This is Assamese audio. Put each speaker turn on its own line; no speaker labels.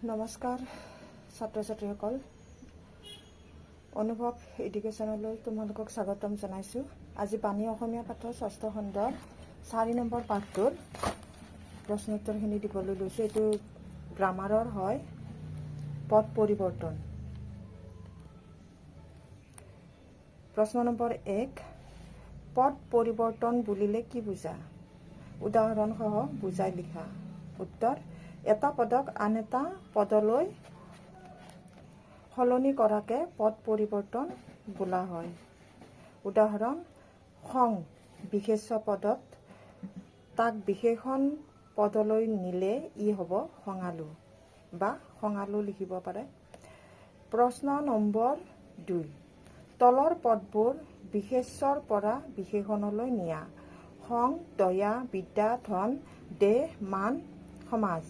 নমস্কাৰ ছাত্ৰ ছাত্ৰীসকল, অনুভৱ এডুকেশ্যনলৈ তোমালোকক স্বাগতম জনাইছোঁ। আজি বাণী অসমীয়া পাঠৰ ৬ষ্ঠ খণ্ডৰ ৪ নম্বৰ পাঠটোৰ প্ৰশ্নোত্তৰখিনি দিবলৈ লৈছোঁ। এইটো গ্ৰামাৰৰ হয়, পদ পৰিৱৰ্তন। প্ৰশ্ন নম্বৰ ১, পদ পৰিৱৰ্তন বুলিলে কি বুজা? উদাহৰণসহ বুজাই লিখা। উত্তৰ: এটা পদক আন এটা পদলৈ সলনি কৰাকে পদ পৰিৱৰ্তন বোলা হয়। উদাহৰণ: খং বিশেষ্য পদত, তাক বিশেষণ পদলৈ নিলে ই হ'ব খঙালু বা খঙালু লিখিব পাৰে। প্ৰশ্ন নম্বৰ ২, তলৰ পদবোৰ বিশেষ্যৰ পৰা বিশেষণলৈ নিয়া। খং, দয়া, বিদ্যা, ধন, দেহ, মান, সমাজ।